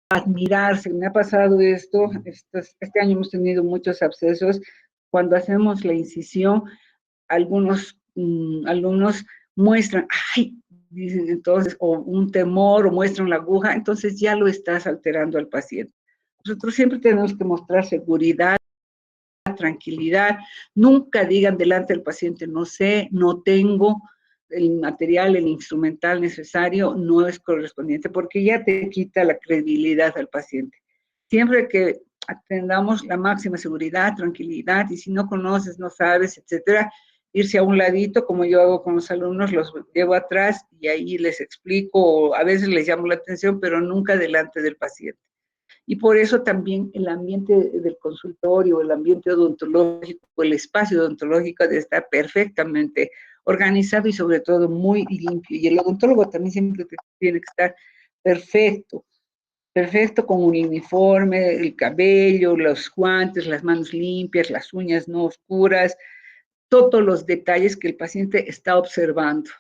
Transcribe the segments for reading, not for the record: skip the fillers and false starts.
admirarse. Me ha pasado esto, este año hemos tenido muchos abscesos. Cuando hacemos la incisión, algunos alumnos muestran, ay, dicen entonces, o un temor, o muestran la aguja, entonces ya lo estás alterando al paciente. Nosotros siempre tenemos que mostrar seguridad, tranquilidad, nunca digan delante del paciente, no sé, no tengo el material, el instrumental necesario, no es correspondiente, porque ya te quita la credibilidad al paciente. Siempre que atendamos la máxima seguridad, tranquilidad, y si no conoces, no sabes, etcétera, irse a un ladito, como yo hago con los alumnos, los llevo atrás y ahí les explico, o a veces les llamo la atención, pero nunca delante del paciente. Y por eso también el ambiente del consultorio, el ambiente odontológico, el espacio odontológico debe estar perfectamente organizado y sobre todo muy limpio. Y el odontólogo también siempre tiene que estar perfecto, perfecto con un uniforme, el cabello, los guantes, las manos limpias, las uñas no oscuras, todos los detalles que el paciente está observando.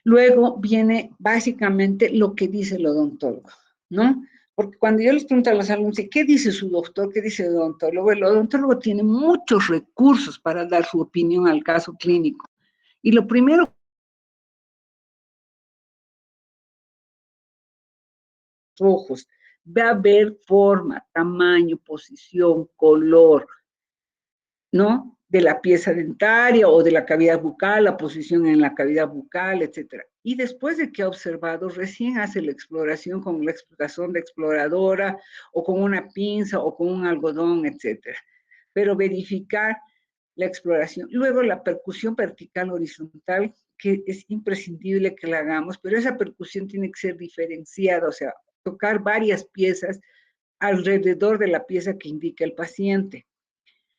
Luego viene básicamente lo que dice el odontólogo, ¿no? Porque cuando yo les pregunto a los alumnos, ¿qué dice su doctor? ¿Qué dice el odontólogo? El odontólogo tiene muchos recursos para dar su opinión al caso clínico. Y lo primero, ojos, va a ver forma, tamaño, posición, color, ¿no? De la pieza dentaria o de la cavidad bucal, la posición en la cavidad bucal, etcétera. Y después de que ha observado, recién hace la exploración con la sonda exploradora o con una pinza o con un algodón, etcétera. Pero verificar la exploración. Luego la percusión vertical horizontal, que es imprescindible que la hagamos, pero esa percusión tiene que ser diferenciada, o sea, tocar varias piezas alrededor de la pieza que indica el paciente.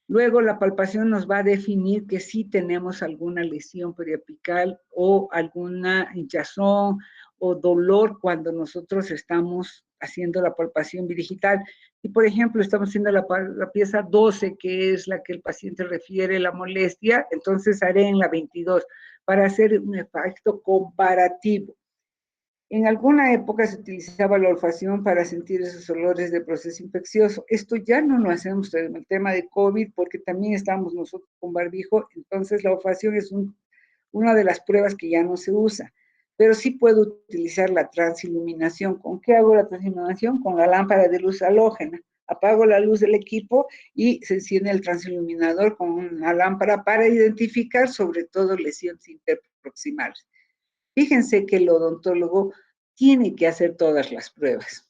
Luego la palpación nos va a definir que sí tenemos alguna lesión periapical o alguna hinchazón o dolor cuando nosotros estamos haciendo la palpación digital. Y por ejemplo, estamos haciendo la pieza 12, que es la que el paciente refiere la molestia, entonces haré en la 22 para hacer un efecto comparativo. En alguna época se utilizaba la olfacción para sentir esos olores de proceso infeccioso. Esto ya no lo hacemos en el tema de COVID porque también estamos nosotros con barbijo, entonces la olfacción es una de las pruebas que ya no se usa. Pero sí puedo utilizar la transiluminación. ¿Con qué hago la transiluminación? Con la lámpara de luz halógena. Apago la luz del equipo y se enciende el transiluminador con una lámpara para identificar sobre todo lesiones interproximales. Fíjense que el odontólogo tiene que hacer todas las pruebas.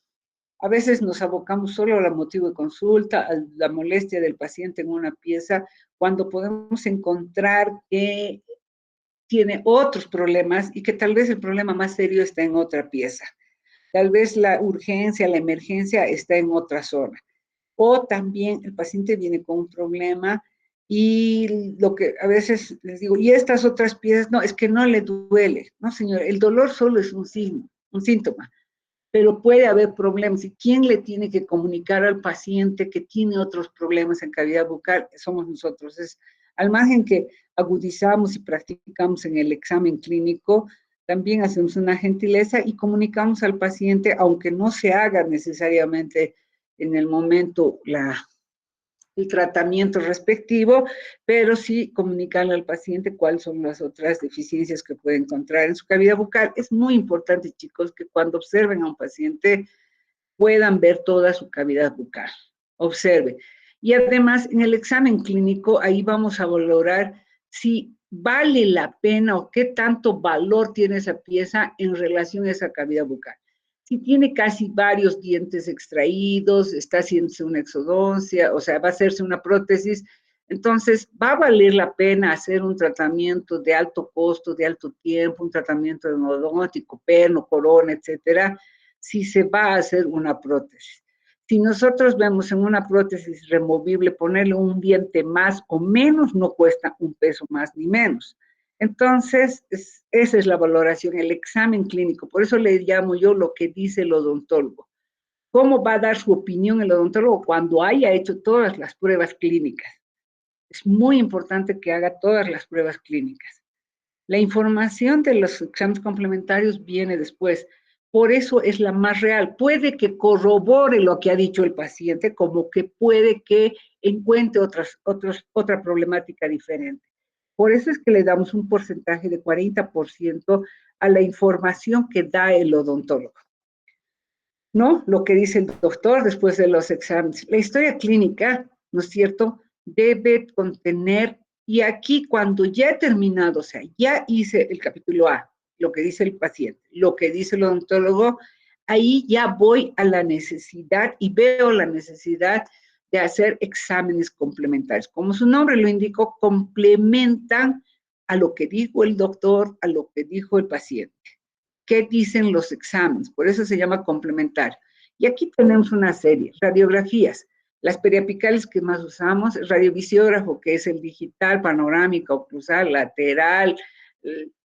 A veces nos abocamos solo al motivo de consulta, a la molestia del paciente en una pieza, cuando podemos encontrar que tiene otros problemas y que tal vez el problema más serio está en otra pieza. Tal vez la urgencia, la emergencia está en otra zona. O también el paciente viene con un problema y lo que a veces les digo, y estas otras piezas, no, es que no le duele. No, señor, el dolor solo es un signo, un síntoma, pero puede haber problemas. ¿Y quién le tiene que comunicar al paciente que tiene otros problemas en cavidad bucal? Somos nosotros. Es al margen que agudizamos y practicamos en el examen clínico, también hacemos una gentileza y comunicamos al paciente, aunque no se haga necesariamente en el momento el tratamiento respectivo, pero sí comunicarle al paciente cuáles son las otras deficiencias que puede encontrar en su cavidad bucal. Es muy importante, chicos, que cuando observen a un paciente puedan ver toda su cavidad bucal. Observe. Y además, en el examen clínico, ahí vamos a valorar si vale la pena o qué tanto valor tiene esa pieza en relación a esa cavidad bucal. Si tiene casi varios dientes extraídos, está haciéndose una exodoncia, o sea, va a hacerse una prótesis, entonces va a valer la pena hacer un tratamiento de alto costo, de alto tiempo, un tratamiento endodontico, perno, corona, etcétera, si se va a hacer una prótesis. Si nosotros vemos en una prótesis removible ponerle un diente más o menos, no cuesta un peso más ni menos. Entonces, esa es la valoración, el examen clínico. Por eso le llamo yo lo que dice el odontólogo. ¿Cómo va a dar su opinión el odontólogo cuando haya hecho todas las pruebas clínicas? Es muy importante que haga todas las pruebas clínicas. La información de los exámenes complementarios viene después, por eso es la más real. Puede que corrobore lo que ha dicho el paciente, como que puede que encuentre otra problemática diferente. Por eso es que le damos un porcentaje de 40% a la información que da el odontólogo, ¿no? Lo que dice el doctor después de los exámenes. La historia clínica, ¿no es cierto?, debe contener, y aquí cuando ya he terminado, o sea, ya hice el capítulo A, lo que dice el paciente, lo que dice el odontólogo, ahí ya voy a la necesidad y veo la necesidad de hacer exámenes complementarios. Como su nombre lo indicó, complementan a lo que dijo el doctor, a lo que dijo el paciente. ¿Qué dicen los exámenes? Por eso se llama complementario. Y aquí tenemos una serie, radiografías. Las periapicales que más usamos, el radiovisiógrafo, que es el digital, panorámica, oclusal, lateral,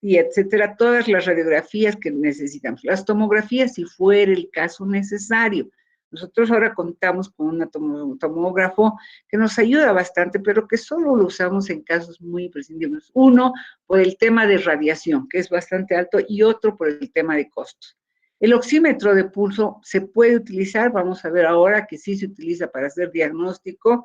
y etcétera, todas las radiografías que necesitamos. Las tomografías, si fuera el caso necesario. Nosotros ahora contamos con un tomógrafo que nos ayuda bastante, pero que solo lo usamos en casos muy imprescindibles. Uno, por el tema de radiación, que es bastante alto, y otro por el tema de costos. El oxímetro de pulso se puede utilizar, vamos a ver ahora que sí se utiliza para hacer diagnóstico,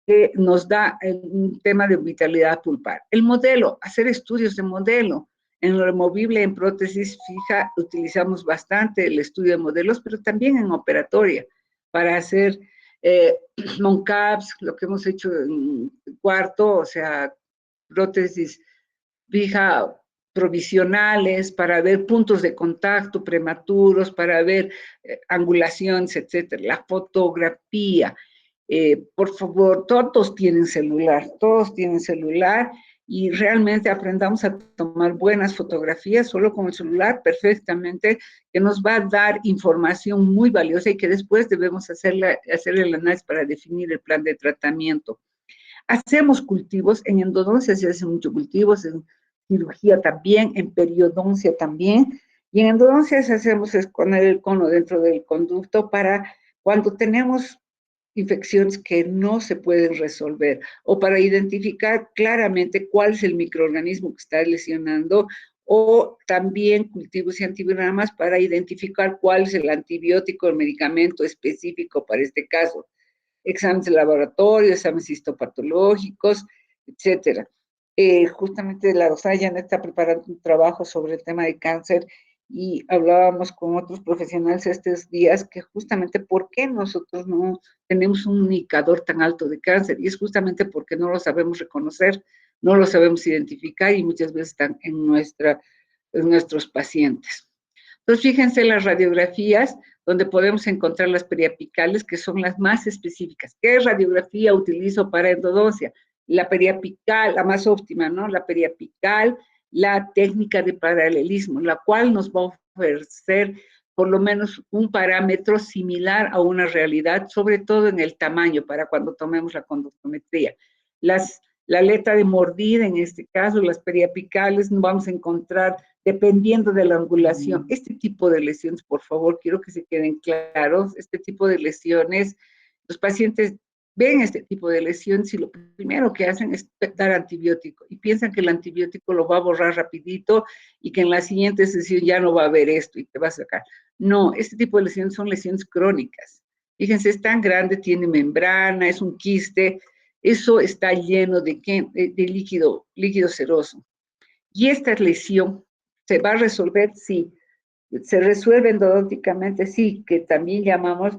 que nos da un tema de vitalidad pulpar. El modelo, hacer estudios de modelo. En lo removible, en prótesis fija, utilizamos bastante el estudio de modelos, pero también en operatoria, para hacer MONCAPS, lo que hemos hecho en cuarto, o sea, prótesis fija provisionales, para ver puntos de contacto prematuros, para ver angulaciones, etcétera. La fotografía, por favor, todos tienen celular y realmente aprendamos a tomar buenas fotografías solo con el celular perfectamente, que nos va a dar información muy valiosa y que después debemos hacer el análisis para definir el plan de tratamiento. Hacemos cultivos, en endodoncia se hacen muchos cultivos, en cirugía también, en periodoncia también, y en endodoncia hacemos esconder el cono dentro del conducto para cuando tenemos infecciones que no se pueden resolver o para identificar claramente cuál es el microorganismo que está lesionando, o también cultivos y antibiogramas para identificar cuál es el antibiótico, el medicamento específico para este caso. Exámenes de laboratorio, exámenes histopatológicos, etcétera. Justamente la doctora Janet está preparando un trabajo sobre el tema de cáncer y hablábamos con otros profesionales estos días que justamente por qué nosotros no tenemos un indicador tan alto de cáncer, y es justamente porque no lo sabemos reconocer, no lo sabemos identificar y muchas veces están en nuestros pacientes. Entonces, fíjense las radiografías donde podemos encontrar las periapicales, que son las más específicas. ¿Qué radiografía utilizo para endodoncia? La periapical, la más óptima, ¿no? La periapical, la técnica de paralelismo, la cual nos va a ofrecer por lo menos un parámetro similar a una realidad, sobre todo en el tamaño, para cuando tomemos la conductometría. La aleta de mordida, en este caso, las periapicales, vamos a encontrar dependiendo de la angulación. Este tipo de lesiones, por favor, quiero que se queden claros, este tipo de lesiones, los pacientes ven este tipo de lesiones y lo primero que hacen es dar antibiótico y piensan que el antibiótico lo va a borrar rapidito y que en la siguiente sesión ya no va a haber esto y te va a sacar. No, este tipo de lesiones son lesiones crónicas. Fíjense, es tan grande, tiene membrana, es un quiste, eso está lleno de líquido seroso. Y esta lesión ¿se va a resolver? Sí. ¿Se resuelve endodónticamente? Sí, que también llamamos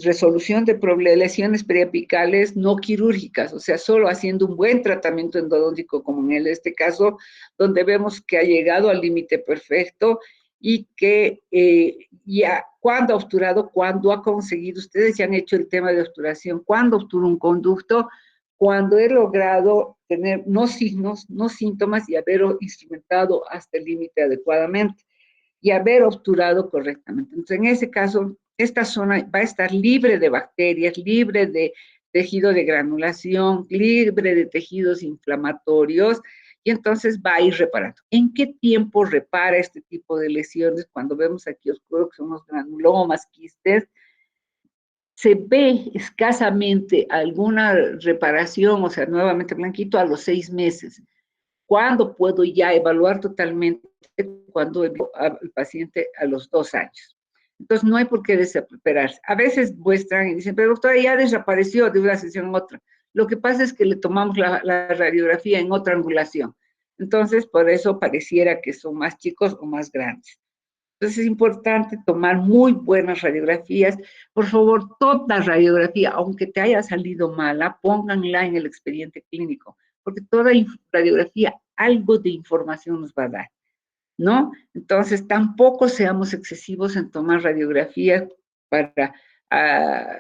resolución de lesiones periapicales no quirúrgicas, o sea, solo haciendo un buen tratamiento endodóntico, como en este caso, donde vemos que ha llegado al límite perfecto y que ya, ¿cuándo ha obturado? ¿Cuándo ha conseguido? Ustedes ya han hecho el tema de obturación. ¿Cuándo obtura un conducto? Cuando he logrado tener no signos, no síntomas y haber instrumentado hasta el límite adecuadamente y haber obturado correctamente. Entonces, en ese caso, esta zona va a estar libre de bacterias, libre de tejido de granulación, libre de tejidos inflamatorios, y entonces va a ir reparando. ¿En qué tiempo repara este tipo de lesiones? Cuando vemos aquí oscuro, que son los granulomas, quistes, se ve escasamente alguna reparación, o sea, nuevamente blanquito, a los 6 meses. ¿Cuándo puedo ya evaluar totalmente cuando envió al paciente a los 2 años. Entonces, no hay por qué desesperarse. A veces muestran y dicen, pero doctora, ya desapareció de una sesión a otra. Lo que pasa es que le tomamos la radiografía en otra angulación. Entonces, por eso pareciera que son más chicos o más grandes. Entonces, es importante tomar muy buenas radiografías. Por favor, toda radiografía, aunque te haya salido mala, pónganla en el expediente clínico, porque toda radiografía algo de información nos va a dar, ¿no? Entonces, tampoco seamos excesivos en tomar radiografías para,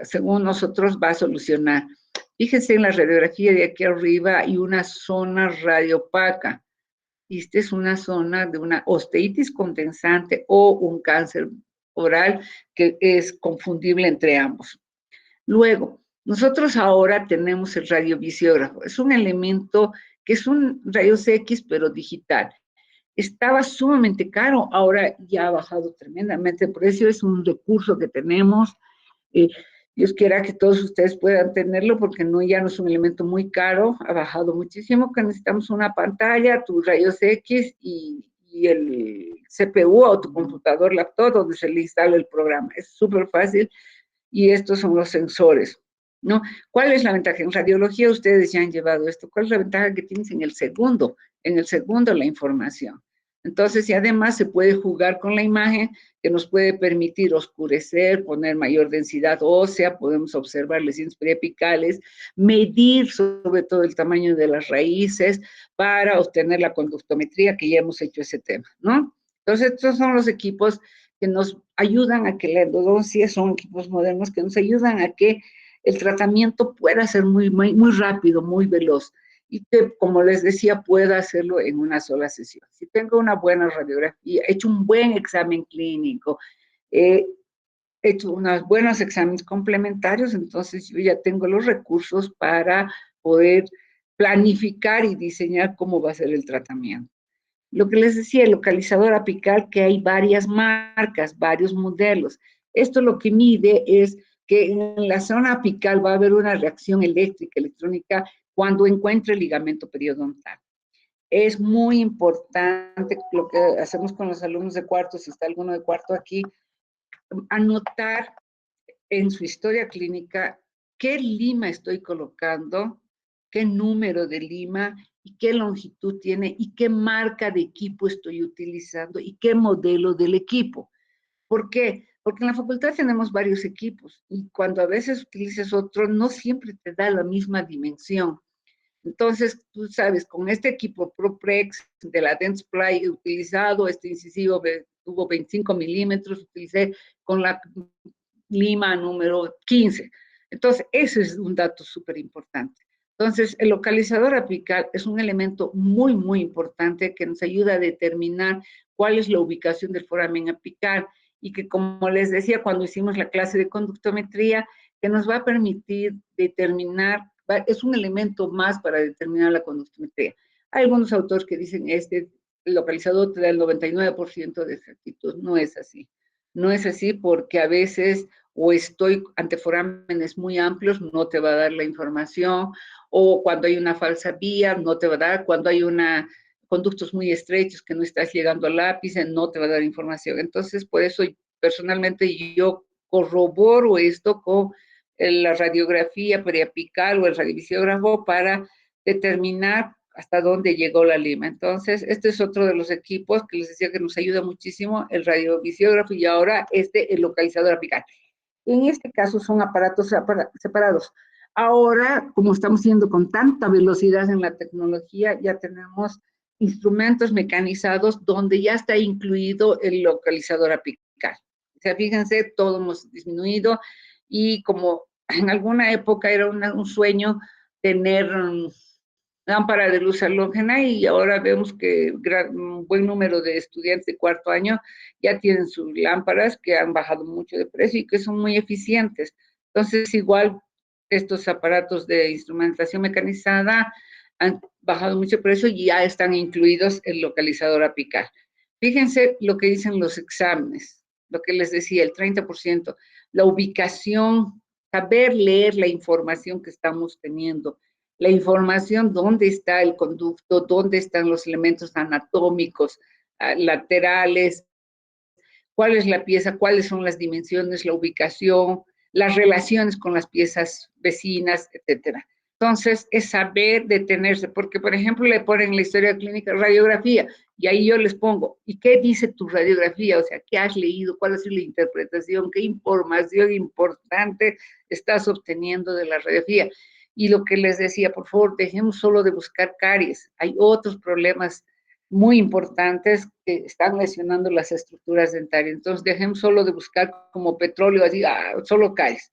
según nosotros, va a solucionar. Fíjense en la radiografía de aquí arriba hay una zona radiopaca. Y esta es una zona de una osteitis condensante o un cáncer oral que es confundible entre ambos. Luego, nosotros ahora tenemos el radiovisiógrafo. Es un elemento que es un rayos X, pero digital. Estaba sumamente caro, ahora ya ha bajado tremendamente el precio, es un recurso que tenemos. Eh, Dios quiera que todos ustedes puedan tenerlo porque no, ya no es un elemento muy caro, ha bajado muchísimo, que necesitamos una pantalla, tus rayos X y el CPU o tu computador laptop donde se le instala el programa. Es súper fácil y estos son los sensores, ¿no? ¿Cuál es la ventaja? En radiología ustedes ya han llevado esto. ¿Cuál es la ventaja que tienes en el segundo? En el segundo la información. Entonces, y además se puede jugar con la imagen que nos puede permitir oscurecer, poner mayor densidad ósea, podemos observar lesiones periapicales, medir sobre todo el tamaño de las raíces para obtener la conductometría, que ya hemos hecho ese tema, ¿no? Entonces, estos son los equipos que nos ayudan a que la endodoncia, son equipos modernos que nos ayudan a que el tratamiento pueda ser muy, muy, muy rápido, muy veloz y que, como les decía, pueda hacerlo en una sola sesión. Si tengo una buena radiografía, he hecho un buen examen clínico, he hecho unos buenos exámenes complementarios, entonces yo ya tengo los recursos para poder planificar y diseñar cómo va a ser el tratamiento. Lo que les decía, el localizador apical, que hay varias marcas, varios modelos. Esto lo que mide es que en la zona apical va a haber una reacción eléctrica, electrónica, cuando encuentre el ligamento periodontal. Es muy importante lo que hacemos con los alumnos de cuarto, si está alguno de cuarto aquí, anotar en su historia clínica qué lima estoy colocando, qué número de lima y qué longitud tiene y qué marca de equipo estoy utilizando y qué modelo del equipo. ¿Por qué? Porque en la facultad tenemos varios equipos y cuando a veces utilizas otro, no siempre te da la misma dimensión. Entonces, tú sabes, con este equipo ProPrex de la Dentsply utilizado, este incisivo tuvo 25 milímetros, utilicé con la lima número 15. Entonces, ese es un dato súper importante. Entonces, el localizador apical es un elemento muy, muy importante que nos ayuda a determinar cuál es la ubicación del foramen apical y que, como les decía cuando hicimos la clase de conductometría, que nos va a permitir determinar, es un elemento más para determinar la conductometría. Hay algunos autores que dicen este localizador te da el 99% de exactitud. No es así. No es así porque a veces o estoy ante forámenes muy amplios, no te va a dar la información, o cuando hay una falsa vía, no te va a dar, cuando hay conductos muy estrechos que no estás llegando al ápice, no te va a dar información. Entonces, por eso personalmente yo corroboro esto con la radiografía periapical o el radiovisiógrafo para determinar hasta dónde llegó la lima. Entonces, este es otro de los equipos que les decía que nos ayuda muchísimo, el radiovisiógrafo y ahora el localizador apical. En este caso son aparatos separados. Ahora, como estamos yendo con tanta velocidad en la tecnología, ya tenemos instrumentos mecanizados donde ya está incluido el localizador apical. O sea, fíjense, todo hemos disminuido y como en alguna época era un sueño tener lámpara de luz halógena y ahora vemos que un buen número de estudiantes de cuarto año ya tienen sus lámparas que han bajado mucho de precio y que son muy eficientes. Entonces, igual estos aparatos de instrumentación mecanizada han bajado mucho de precio y ya están incluidos el localizador apical. Fíjense lo que dicen los exámenes, lo que les decía, el 30%, la ubicación, saber leer la información que estamos teniendo, la información, dónde está el conducto, dónde están los elementos anatómicos, laterales, cuál es la pieza, cuáles son las dimensiones, la ubicación, las relaciones con las piezas vecinas, etcétera. Entonces, es saber detenerse, porque, por ejemplo, le ponen en la historia clínica radiografía, y ahí yo les pongo, ¿y qué dice tu radiografía? O sea, ¿qué has leído? ¿Cuál ha sido la interpretación? ¿Qué información importante estás obteniendo de la radiografía? Y lo que les decía, por favor, dejemos solo de buscar caries. Hay otros problemas muy importantes que están lesionando las estructuras dentarias. Entonces, dejemos solo de buscar como petróleo, así, solo caries.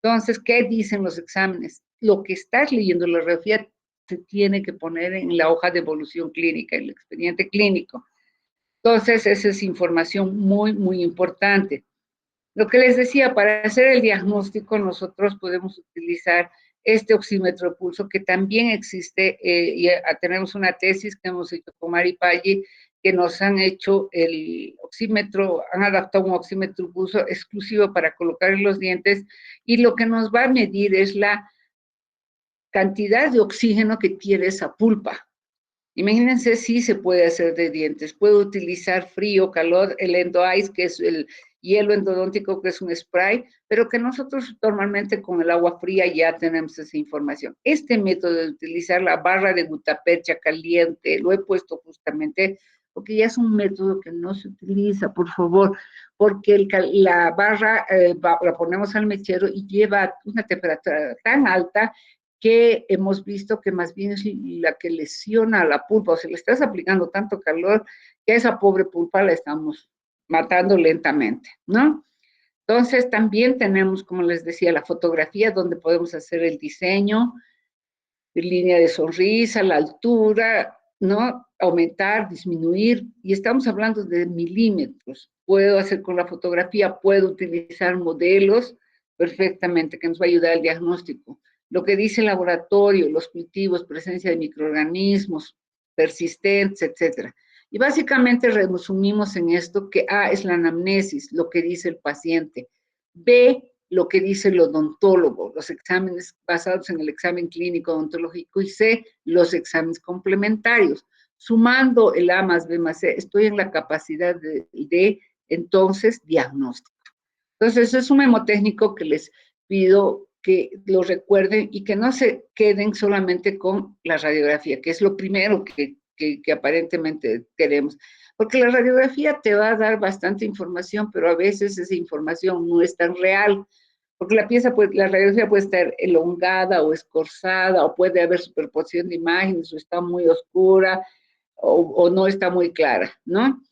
Entonces, ¿qué dicen los exámenes? Lo que estás leyendo en la radiografía se tiene que poner en la hoja de evolución clínica, en el expediente clínico. Entonces, esa es información muy, muy importante. Lo que les decía, para hacer el diagnóstico nosotros podemos utilizar este oxímetro de pulso que también existe, y tenemos una tesis que hemos hecho con Mari Paggi, que nos han hecho el oxímetro, han adaptado un oxímetro de pulso exclusivo para colocar en los dientes, y lo que nos va a medir es la cantidad de oxígeno que tiene esa pulpa. Imagínense si se puede hacer de dientes. Puedo utilizar frío, calor, el EndoIce, que es el hielo endodóntico, que es un spray, pero que nosotros normalmente con el agua fría ya tenemos esa información. Este método de utilizar la barra de gutapercha caliente, lo he puesto justamente porque ya es un método que no se utiliza, por favor, porque la barra la ponemos al mechero y lleva una temperatura tan alta que hemos visto que más bien es la que lesiona a la pulpa, o sea, le estás aplicando tanto calor que a esa pobre pulpa la estamos matando lentamente, ¿no? Entonces también tenemos, como les decía, la fotografía donde podemos hacer el diseño, línea de sonrisa, la altura, ¿no? Aumentar, disminuir, y estamos hablando de milímetros. Puedo hacer con la fotografía, puedo utilizar modelos perfectamente que nos va a ayudar al diagnóstico. Lo que dice el laboratorio, los cultivos, presencia de microorganismos persistentes, etcétera. Y básicamente resumimos en esto que A es la anamnesis, lo que dice el paciente. B, lo que dice el odontólogo, los exámenes basados en el examen clínico odontológico, y C, los exámenes complementarios. Sumando el A más B más C, estoy en la capacidad de entonces diagnóstico. Entonces, es un memotécnico que les pido que lo recuerden y que no se queden solamente con la radiografía, que es lo primero que aparentemente queremos. Porque la radiografía te va a dar bastante información, pero a veces esa información no es tan real. Porque la radiografía puede estar elongada o escorzada, o puede haber superposición de imágenes, o está muy oscura, o no está muy clara, ¿no?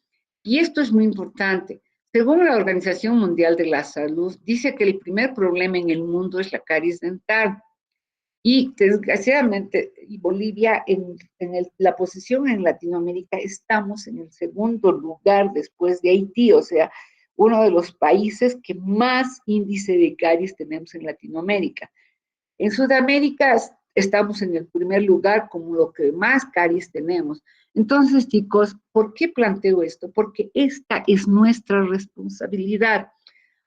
Y esto es muy importante. Según la Organización Mundial de la Salud, dice que el primer problema en el mundo es la caries dental. Y desgraciadamente, Bolivia, la posición en Latinoamérica, estamos en el segundo lugar después de Haití, o sea, uno de los países que más índice de caries tenemos en Latinoamérica. En Sudamérica estamos en el primer lugar como lo que más caries tenemos. Entonces, chicos, ¿por qué planteo esto? Porque esta es nuestra responsabilidad.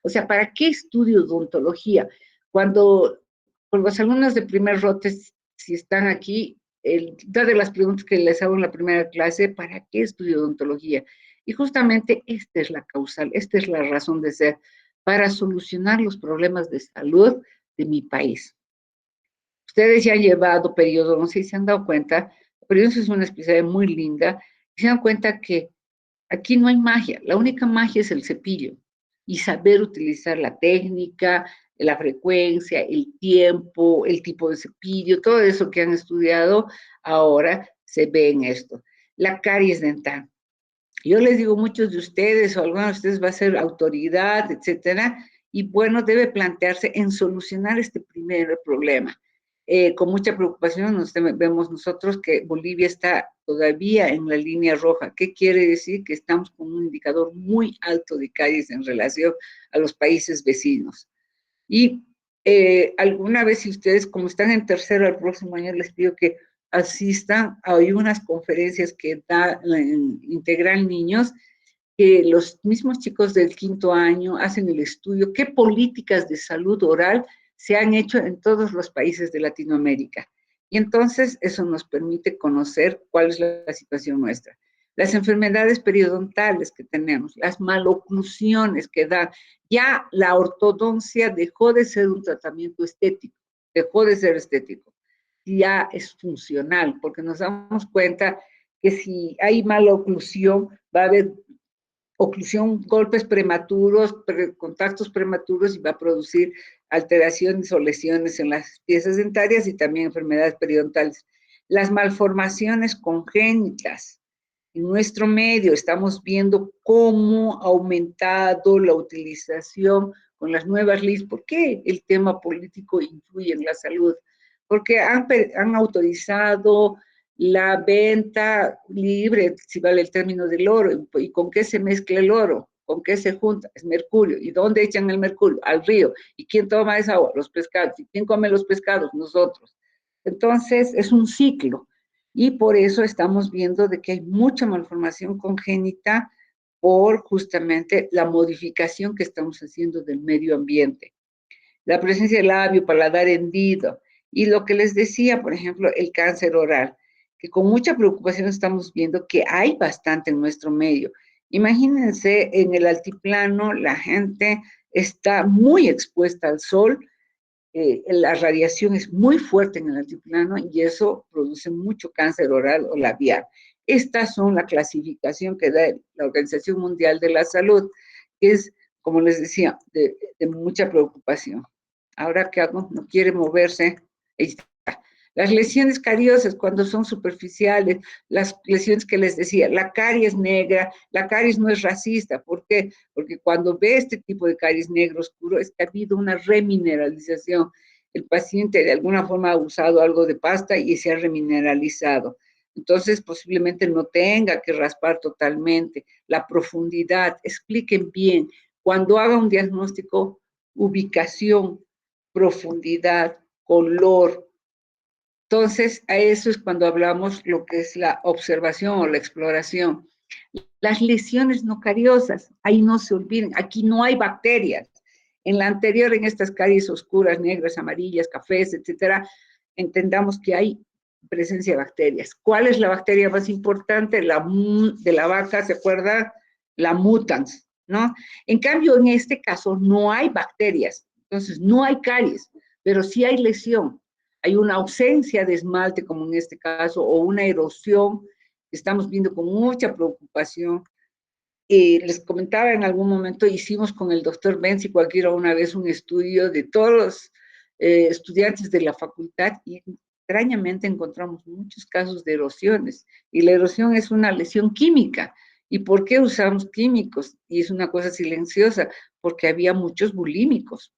O sea, ¿para qué estudio odontología? Cuando con los alumnos de primer rote, si están aquí, una de las preguntas que les hago en la primera clase, ¿para qué estudio odontología? Y justamente esta es la causal, esta es la razón de ser, para solucionar los problemas de salud de mi país. Ustedes ya han llevado periodoncia y se han dado cuenta, la periodoncia es una especialidad muy linda, y se dan cuenta que aquí no hay magia, la única magia es el cepillo y saber utilizar la técnica, la frecuencia, el tiempo, el tipo de cepillo, todo eso que han estudiado ahora se ve en esto. La caries dental. Yo les digo, muchos de ustedes o algunos de ustedes va a ser autoridad, etcétera, y bueno, debe plantearse en solucionar este primer problema. Con mucha preocupación vemos nosotros que Bolivia está todavía en la línea roja. ¿Qué quiere decir? Que estamos con un indicador muy alto de caries en relación a los países vecinos. Y alguna vez, si ustedes, como están en tercero el próximo año, les pido que asistan a unas conferencias que da Integral Niños, que los mismos chicos del quinto año hacen el estudio, qué políticas de salud oral se han hecho en todos los países de Latinoamérica. Y entonces eso nos permite conocer cuál es la situación nuestra. las enfermedades periodontales que tenemos, las maloclusiones que dan. Ya la ortodoncia dejó de ser un tratamiento estético, dejó de ser estético, ya es funcional, porque nos damos cuenta que si hay maloclusión, va a haber oclusión, golpes prematuros, contactos prematuros y va a producir alteraciones o lesiones en las piezas dentarias y también enfermedades periodontales. Las malformaciones congénitas. En nuestro medio estamos viendo cómo ha aumentado la utilización con las nuevas leyes. ¿Por qué el tema político influye en la salud? Porque han autorizado la venta libre, si vale el término del oro. ¿Y con qué se mezcla el oro? ¿Con qué se junta? Es mercurio. ¿Y dónde echan el mercurio? Al río. ¿Y quién toma esa agua? Los pescados. ¿Y quién come los pescados? Nosotros. Entonces, es un ciclo. Y por eso estamos viendo de que hay mucha malformación congénita por justamente la modificación que estamos haciendo del medio ambiente. La presencia de labio, paladar hendido. Y lo que les decía, por ejemplo, el cáncer oral, que con mucha preocupación estamos viendo que hay bastante en nuestro medio. Imagínense, en el altiplano la gente está muy expuesta al sol, la radiación es muy fuerte en el altiplano y eso produce mucho cáncer oral o labial. Estas son la clasificación que da la Organización Mundial de la Salud, que es, como les decía, de mucha preocupación. Ahora, ¿qué hago? No quiere moverse. Ahí está. Las lesiones cariosas, cuando son superficiales, las lesiones que les decía, la caries negra, la caries no es racista. ¿Por qué? Porque cuando ve este tipo de caries negro oscuro, es que ha habido una remineralización. El paciente de alguna forma ha usado algo de pasta y se ha remineralizado. Entonces, posiblemente no tenga que raspar totalmente. La profundidad, expliquen bien. Cuando haga un diagnóstico, ubicación, profundidad, color. Entonces, a eso es cuando hablamos lo que es la observación o la exploración. Las lesiones no cariosas, ahí no se olviden, aquí no hay bacterias. En la anterior, en estas caries oscuras, negras, amarillas, cafés, etcétera, entendamos que hay presencia de bacterias. ¿Cuál es la bacteria más importante? La de la vaca, ¿se acuerda? La mutans, ¿no? En cambio, en este caso no hay bacterias, entonces no hay caries, pero sí hay lesión. Hay una ausencia de esmalte, como en este caso, o una erosión que estamos viendo con mucha preocupación. Les comentaba en algún momento, hicimos con el doctor Benzi cualquiera una vez un estudio de todos los estudiantes de la facultad y extrañamente encontramos muchos casos de erosiones. Y la erosión es una lesión química. ¿Y por qué usamos químicos? Y es una cosa silenciosa, porque había muchos bulímicos,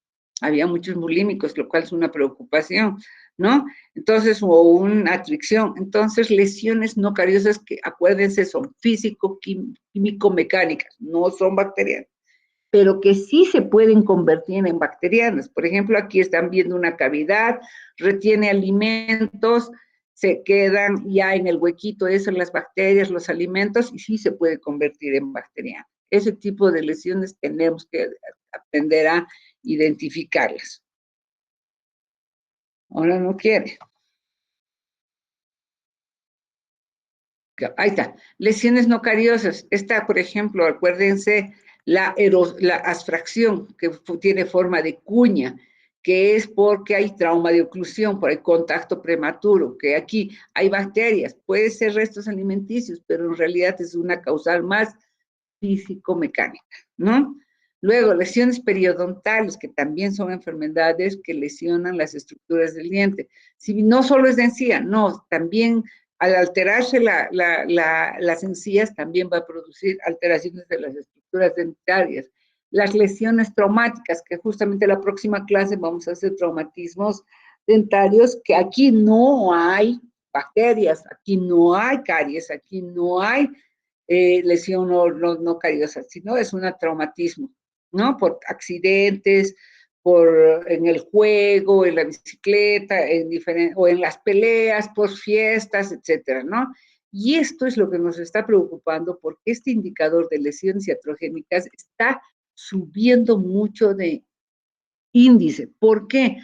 lo cual es una preocupación, ¿no? Entonces, o una fricción. Entonces, lesiones no cariosas que, acuérdense, son físico-químico-mecánicas, no son bacterianas, pero que sí se pueden convertir en bacterianas. Por ejemplo, aquí están viendo una cavidad, retiene alimentos, se quedan ya en el huequito, eso, las bacterias, los alimentos, y sí se puede convertir en bacteriana. Ese tipo de lesiones tenemos que aprender a identificarlas. Ahora no quiere. Ahí está. Lesiones no cariosas. Esta, por ejemplo, acuérdense, la asfracción, que tiene forma de cuña, que es porque hay trauma de oclusión, por el contacto prematuro, que aquí hay bacterias, puede ser restos alimenticios, pero en realidad es una causal más físico-mecánica, ¿no? Luego, lesiones periodontales, que también son enfermedades que lesionan las estructuras del diente. Si no solo es de encía, no, también al alterarse las encías, también va a producir alteraciones de las estructuras dentarias. Las lesiones traumáticas, que justamente la próxima clase vamos a hacer traumatismos dentarios, que aquí no hay bacterias, aquí no hay caries, aquí no hay lesión no cariosa, sino es un traumatismo, ¿no? Por accidentes, en el juego, en la bicicleta, o en las peleas, por fiestas, etcétera, ¿no? Y esto es lo que nos está preocupando porque este indicador de lesiones iatrogénicas está subiendo mucho de índice. ¿Por qué?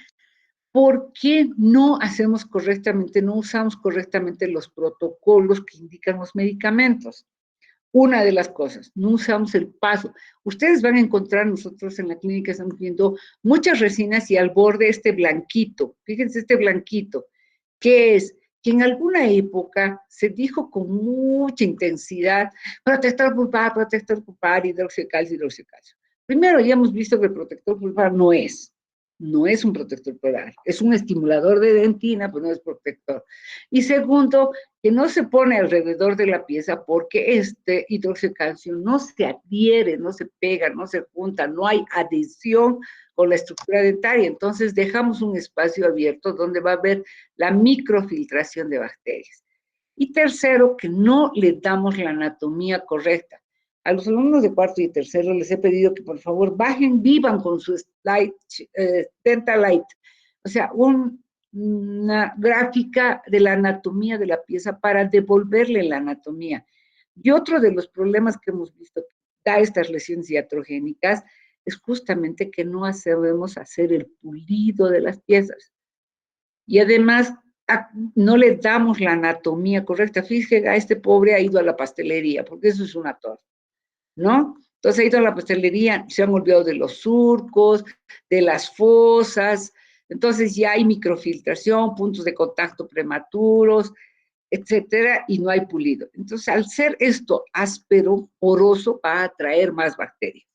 Porque no hacemos correctamente, no usamos correctamente los protocolos que indican los medicamentos. una de las cosas, no usamos el paso. Ustedes van a encontrar, nosotros en la clínica estamos viendo muchas resinas y al borde este blanquito, fíjense este blanquito, que es que en alguna época se dijo con mucha intensidad, protector pulpar, hidróxido de calcio, hidróxido de calcio. Primero, ya hemos visto que el protector pulpar no es un protector polar, es un estimulador de dentina, pero no es protector. Y segundo, que no se pone alrededor de la pieza porque este hidróxido de calcio no se adhiere, no se pega, no se junta, no hay adhesión con la estructura dentaria. Entonces dejamos un espacio abierto donde va a haber la microfiltración de bacterias. Y tercero, que no le damos la anatomía correcta. A los alumnos de cuarto y tercero les he pedido que por favor bajen, vivan con su slide, Dental Light, o sea, una gráfica de la anatomía de la pieza para devolverle la anatomía. Y otro de los problemas que hemos visto que da estas lesiones iatrogénicas es justamente que no sabemos hacer el pulido de las piezas. Y además no le damos la anatomía correcta. Fíjese, a este pobre ha ido a la pastelería, porque eso es una torta, ¿no? Entonces ha ido a la pastelería, se han olvidado de los surcos, de las fosas, entonces ya hay microfiltración, puntos de contacto prematuros, etcétera, y no hay pulido. Entonces, al ser esto áspero, poroso, va a atraer más bacterias.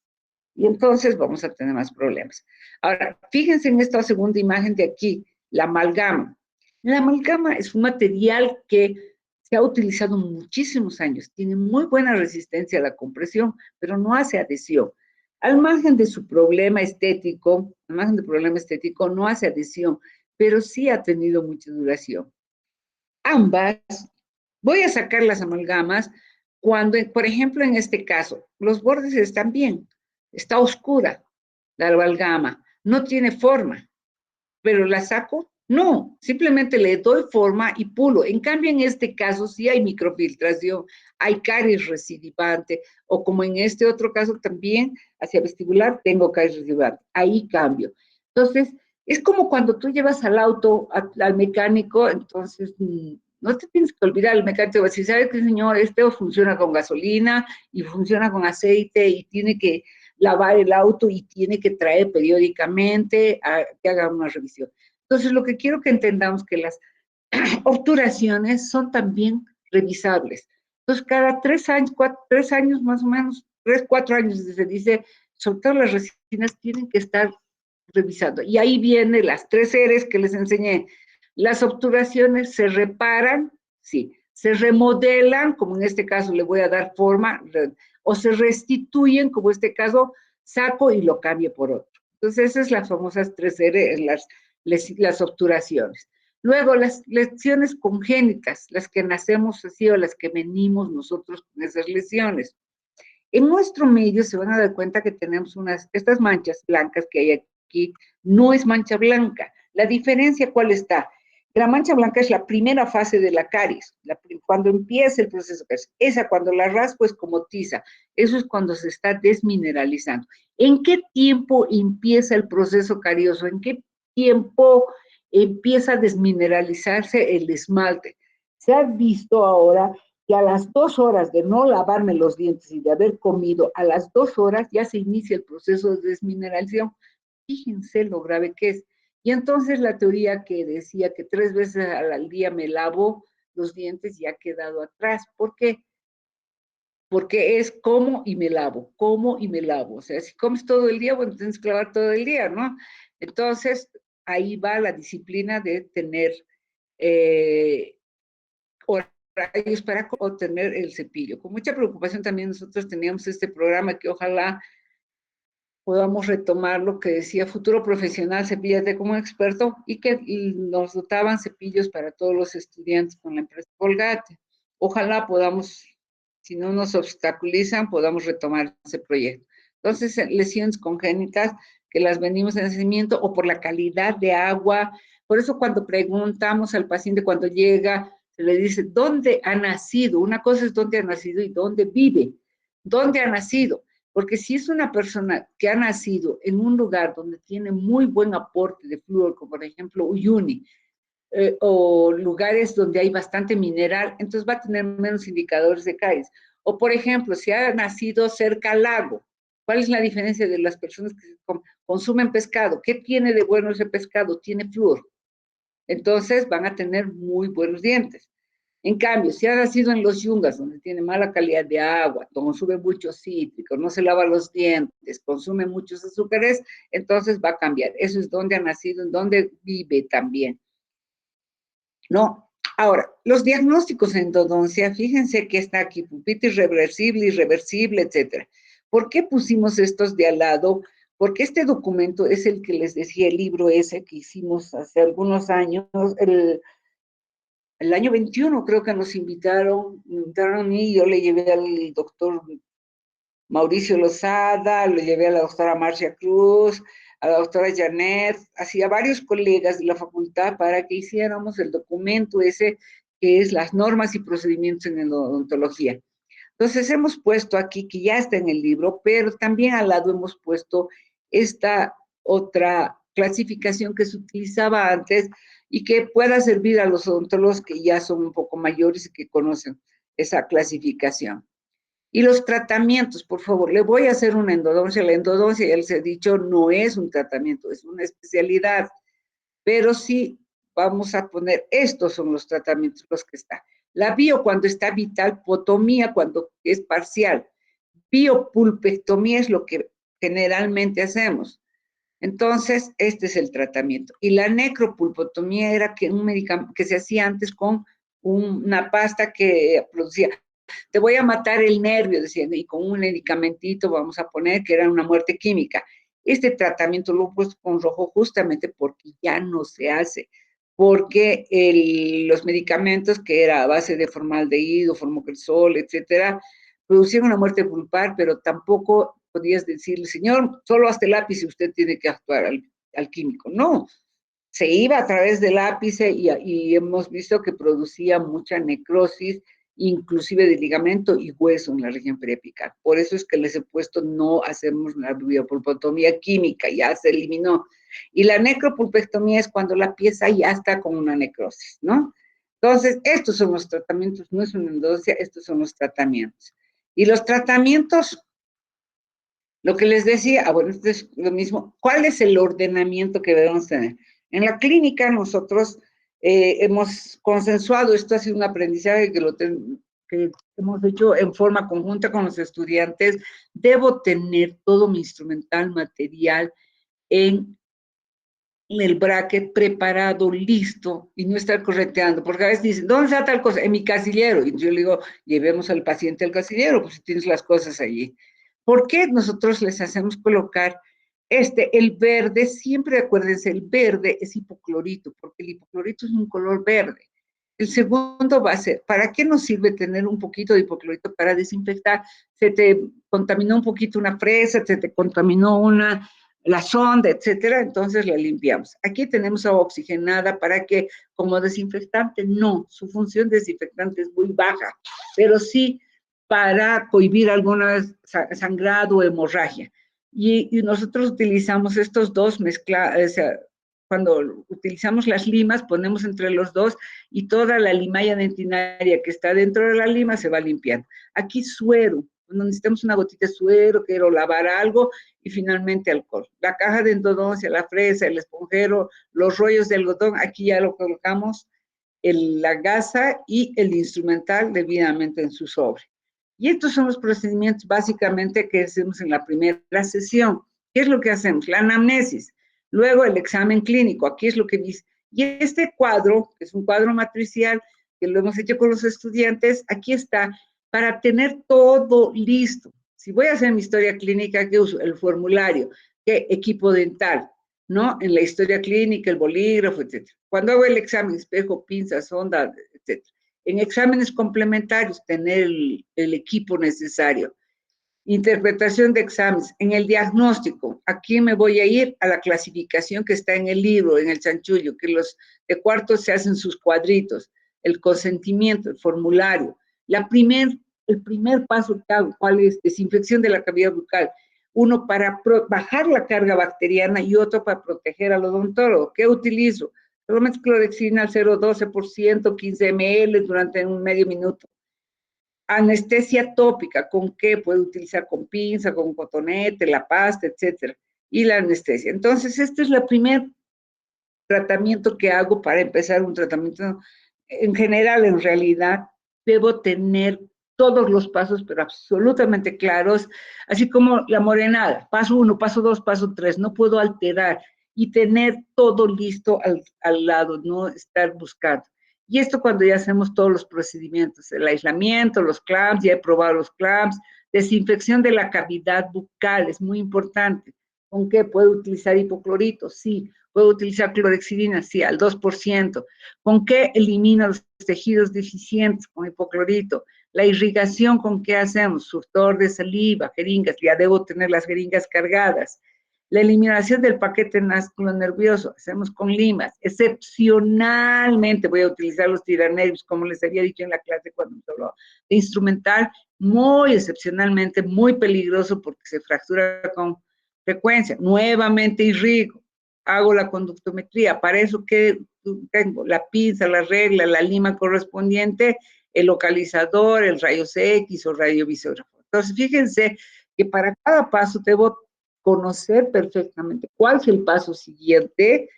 Y entonces vamos a tener más problemas. Ahora, fíjense en esta segunda imagen de aquí, la amalgama. La amalgama es un material que se ha utilizado muchísimos años, tiene muy buena resistencia a la compresión, pero no hace adhesión. Al margen de su problema estético, al margen del problema estético, no hace adhesión, pero sí ha tenido mucha duración. Ambas, voy a sacar las amalgamas cuando, por ejemplo, en este caso, los bordes están bien, está oscura la amalgama, no tiene forma, pero la saco, no, simplemente le doy forma y pulo. En cambio, en este caso sí hay microfiltración, hay caries recidivante, o como en este otro caso también, hacia vestibular, tengo caries recidivante, ahí cambio. Entonces, es como cuando tú llevas al auto, al mecánico, entonces no te tienes que olvidar, el mecánico va a decir, ¿sabes qué, señor? Este funciona con gasolina y funciona con aceite y tiene que lavar el auto y tiene que traer periódicamente a que haga una revisión. Entonces, lo que quiero que entendamos que las obturaciones son también revisables. Entonces, cada 3 años, 3 años más o menos, 3, 4 años, se dice, sobre todo las resinas tienen que estar revisando. Y ahí vienen las 3 Rs que les enseñé. Las obturaciones se reparan, sí, se remodelan, como en este caso le voy a dar forma, o se restituyen, como en este caso, saco y lo cambio por otro. Entonces, esas son las famosas 3R en las obturaciones. Luego, las lesiones congénitas, las que nacemos así o las que venimos nosotros con esas lesiones. En nuestro medio se van a dar cuenta que tenemos estas manchas blancas que hay aquí, no es mancha blanca. La diferencia, ¿cuál está? La mancha blanca es la primera fase de la caries, cuando empieza el proceso de caries. Esa, cuando la raspo, es como tiza. Eso es cuando se está desmineralizando. ¿En qué tiempo empieza el proceso carioso? ¿En qué tiempo empieza a desmineralizarse el esmalte? Se ha visto ahora que a las 2 horas de no lavarme los dientes y de haber comido, a las 2 horas ya se inicia el proceso de desmineralización. Fíjense lo grave que es. Y entonces la teoría que decía que 3 veces al día me lavo los dientes ya ha quedado atrás. ¿Por qué? Porque es como y me lavo, como y me lavo. O sea, si comes todo el día, bueno, tienes que lavar todo el día, ¿no? Entonces, ahí va la disciplina de tener horarios para obtener el cepillo. Con mucha preocupación también nosotros teníamos este programa que ojalá podamos retomar lo que decía futuro profesional, cepíllate como experto, y que nos dotaban cepillos para todos los estudiantes con la empresa Colgate. Ojalá podamos, si no nos obstaculizan, podamos retomar ese proyecto. Entonces, lesiones congénitas que las venimos de nacimiento o por la calidad de agua. Por eso cuando preguntamos al paciente cuando llega, se le dice, ¿dónde ha nacido? Una cosa es dónde ha nacido y dónde vive. ¿Dónde ha nacido? Porque si es una persona que ha nacido en un lugar donde tiene muy buen aporte de flúor, como por ejemplo Uyuni, o lugares donde hay bastante mineral, entonces va a tener menos indicadores de caries. O, por ejemplo, si ha nacido cerca al lago, ¿cuál es la diferencia de las personas que consumen pescado? ¿Qué tiene de bueno ese pescado? Tiene flúor. Entonces van a tener muy buenos dientes. En cambio, si ha nacido en los yungas, donde tiene mala calidad de agua, consume muchos cítricos, no se lava los dientes, consume muchos azúcares, entonces va a cambiar. Eso es donde ha nacido, en donde vive también. ¿No? Ahora, los diagnósticos en endodoncia, fíjense que está aquí, pupita irreversible, irreversible, etcétera. ¿Por qué pusimos estos de al lado? Porque este documento es el que les decía, el libro ese que hicimos hace algunos años, el año 21 creo que nos invitaron a mí, yo le llevé al doctor Mauricio Lozada, lo llevé a la doctora Marcia Cruz, a la doctora Janet, así a varios colegas de la facultad para que hiciéramos el documento ese que es las normas y procedimientos en odontología. Entonces hemos puesto aquí, que ya está en el libro, pero también al lado hemos puesto esta otra clasificación que se utilizaba antes y que pueda servir a los odontólogos que ya son un poco mayores y que conocen esa clasificación. Y los tratamientos, por favor, le voy a hacer una endodoncia. La endodoncia, ya les he dicho, no es un tratamiento, es una especialidad, pero sí vamos a poner, estos son los tratamientos, los que están. La bio cuando está vital, potomía cuando es parcial, biopulpectomía es lo que generalmente hacemos. Entonces, este es el tratamiento. Y la necropulpotomía era que un medicamento que se hacía antes con una pasta que producía te voy a matar el nervio, decían, y con un medicamentito vamos a poner que era una muerte química. Este tratamiento lo he puesto con rojo justamente porque ya no se hace, porque los medicamentos que era a base de formaldehído, formocresol, etcétera, producían una muerte pulpar, pero tampoco podías decirle, señor, solo hasta el lápiz usted tiene que actuar al químico. No, se iba a través del ápice y hemos visto que producía mucha necrosis, inclusive de ligamento y hueso en la región periapical. Por eso es que les he puesto no hacemos la biopulpotomía química, ya se eliminó. Y la necropulpectomía es cuando la pieza ya está con una necrosis, ¿no? Entonces, estos son los tratamientos, no es una endodoncia, estos son los tratamientos. Y los tratamientos, lo que les decía, bueno, esto es lo mismo. ¿Cuál es el ordenamiento que debemos tener? En la clínica nosotros hemos consensuado, esto ha sido un aprendizaje que hemos hecho en forma conjunta con los estudiantes. Debo tener todo mi instrumental material en el bracket preparado, listo, y no estar correteando, porque a veces dicen, ¿dónde está tal cosa? En mi casillero. Y yo le digo, llevemos al paciente al casillero, pues si tienes las cosas allí. ¿Por qué nosotros les hacemos colocar el verde? Siempre acuérdense, el verde es hipoclorito, porque el hipoclorito es un color verde. El segundo va a ser, ¿para qué nos sirve tener un poquito de hipoclorito? Para desinfectar. Se te contaminó un poquito una fresa, se te contaminó la sonda, etcétera, entonces la limpiamos. Aquí tenemos agua oxigenada para que, como desinfectante, no, su función desinfectante es muy baja, pero sí para cohibir alguna sangrado o hemorragia. Y nosotros utilizamos estos dos mezclados, o sea, cuando utilizamos las limas, ponemos entre los dos y toda la limalla dentinaria que está dentro de la lima se va limpiando. Aquí suero, cuando necesitamos una gotita de suero, quiero lavar algo, y finalmente alcohol. La caja de endodoncia, la fresa, el esponjero, los rollos de algodón, aquí ya lo colocamos, la gasa y el instrumental debidamente en su sobre. Y estos son los procedimientos básicamente que hacemos en la primera sesión. ¿Qué es lo que hacemos? La anamnesis, luego el examen clínico, aquí es lo que dice. Y este cuadro, que es un cuadro matricial, que lo hemos hecho con los estudiantes, aquí está, para tener todo listo. Si voy a hacer mi historia clínica, ¿qué uso? El formulario, ¿qué equipo dental? ¿No? En la historia clínica, el bolígrafo, etcétera. Cuando hago el examen, espejo, pinza, sonda, etcétera. En exámenes complementarios, tener el equipo necesario. Interpretación de exámenes. En el diagnóstico, aquí me voy a ir a la clasificación que está en el libro, en el chanchullo, que los de cuarto se hacen sus cuadritos. El consentimiento, el formulario. El primer paso que hago, ¿cuál es? Desinfección de la cavidad bucal. Uno para bajar la carga bacteriana y otro para proteger al odontólogo. ¿Qué utilizo? Solamente clorexina al 0,12%, 15 ml durante un medio minuto. Anestesia tópica, ¿con qué? Puede utilizar con pinza, con cotonete, la pasta, etcétera. Y la anestesia. Entonces, este es el primer tratamiento que hago para empezar un tratamiento. En general, en realidad, debo tener todos los pasos, pero absolutamente claros, así como la morenada, paso 1, paso 2, paso 3, no puedo alterar y tener todo listo al lado, no estar buscando. Y esto cuando ya hacemos todos los procedimientos, el aislamiento, los clamps, ya he probado los clamps, desinfección de la cavidad bucal, es muy importante. ¿Con qué puedo utilizar hipoclorito? Sí. ¿Puedo utilizar clorhexidina? Sí, al 2%. ¿Con qué elimino los tejidos deficientes? Con hipoclorito. La irrigación, ¿con qué hacemos? Surtidor de saliva, jeringas, ya debo tener las jeringas cargadas. La eliminación del paquete nástico nervioso, hacemos con limas. Excepcionalmente voy a utilizar los tiranervios, como les había dicho en la clase cuando me habló de instrumental, muy excepcionalmente, muy peligroso porque se fractura con frecuencia. Nuevamente irrigo, hago la conductometría, para eso que tengo la pinza, la regla, la lima correspondiente, el localizador, el rayos X o radiovisógrafo. Entonces, fíjense que para cada paso debo conocer perfectamente cuál es el paso siguiente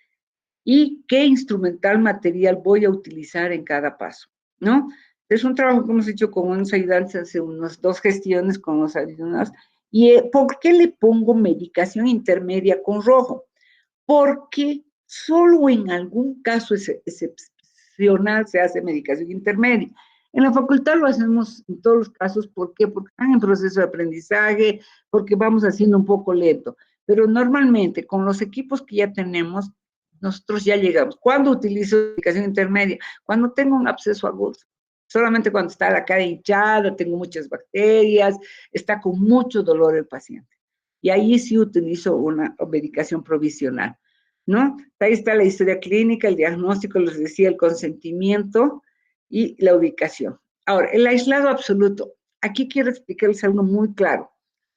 y qué instrumental material voy a utilizar en cada paso, ¿no? Es un trabajo que hemos hecho con unos ayudantes hace unas 2 gestiones con los alumnos. ¿Y por qué le pongo medicación intermedia con rojo? Porque solo en algún caso excepcional se hace medicación intermedia. En la facultad lo hacemos en todos los casos, ¿por qué? Porque están en proceso de aprendizaje, porque vamos haciendo un poco lento, pero normalmente con los equipos que ya tenemos, nosotros ya llegamos. ¿Cuándo utilizo medicación intermedia? Cuando tengo un absceso agudo. Solamente cuando está la cara hinchada, tengo muchas bacterias, está con mucho dolor el paciente. Y ahí sí utilizo una medicación provisional, ¿no? Ahí está la historia clínica, el diagnóstico, les decía, el consentimiento y la ubicación. Ahora, el aislado absoluto. Aquí quiero explicarles algo muy claro.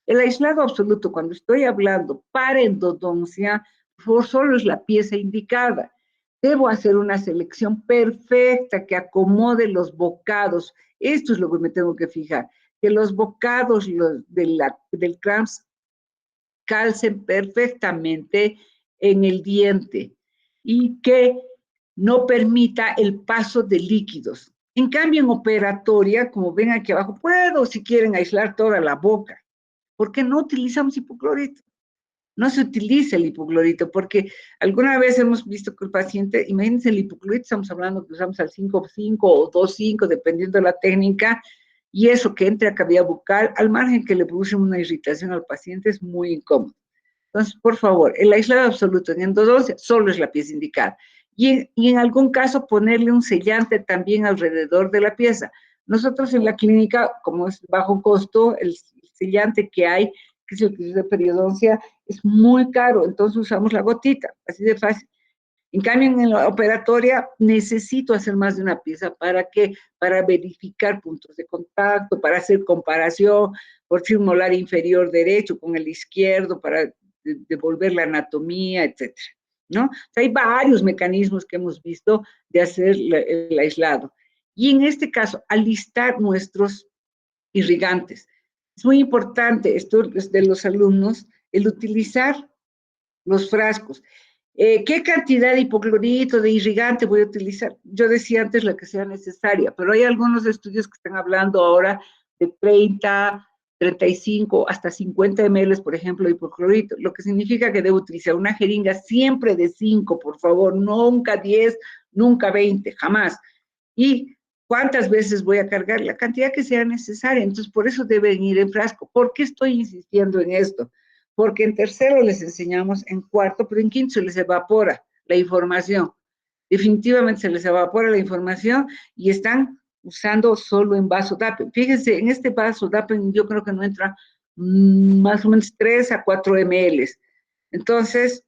El aislado absoluto, cuando estoy hablando para endodoncia, solo es la pieza indicada. Debo hacer una selección perfecta que acomode los bocados. Esto es lo que me tengo que fijar, que los bocados del clamps calcen perfectamente en el diente y que no permita el paso de líquidos. En cambio, en operatoria, como ven aquí abajo, puedo, si quieren, aislar toda la boca. ¿Por qué no utilizamos hipoclorito? No se utiliza el hipoclorito, porque alguna vez hemos visto que el paciente, imagínense el hipoclorito, estamos hablando que usamos al 5,5 o 2,5, dependiendo de la técnica, y eso que entre a cavidad bucal, al margen que le produce una irritación al paciente, es muy incómodo. Entonces, por favor, el aislado absoluto en endodoncia solo es la pieza indicada. Y en algún caso ponerle un sellante también alrededor de la pieza. Nosotros en la clínica, como es bajo costo, el sellante que hay, que es el que es de periodoncia, es muy caro, entonces usamos la gotita, así de fácil. En cambio, en la operatoria necesito hacer más de una pieza. ¿Para qué? Para verificar puntos de contacto, para hacer comparación, por si un molar inferior derecho con el izquierdo, para devolver la anatomía, etcétera, ¿no? O sea, hay varios mecanismos que hemos visto de hacer el aislado. Y en este caso, alistar nuestros irrigantes. Es muy importante, esto es de los alumnos, el utilizar los frascos. ¿Qué cantidad de hipoclorito, de irrigante voy a utilizar? Yo decía antes la que sea necesaria, pero hay algunos estudios que están hablando ahora de 30, 35, hasta 50 ml, por ejemplo, de hipoclorito, lo que significa que debo utilizar una jeringa siempre de 5, por favor, nunca 10, nunca 20, jamás. Y ¿cuántas veces voy a cargar? La cantidad que sea necesaria. Entonces, por eso deben ir en frasco. ¿Por qué estoy insistiendo en esto? Porque en tercero les enseñamos, en cuarto, pero en quinto se les evapora la información. Definitivamente se les evapora la información y están usando solo en vaso DAPEN. Fíjense, en este vaso DAPEN yo creo que no entra más o menos 3 a 4 ml. Entonces,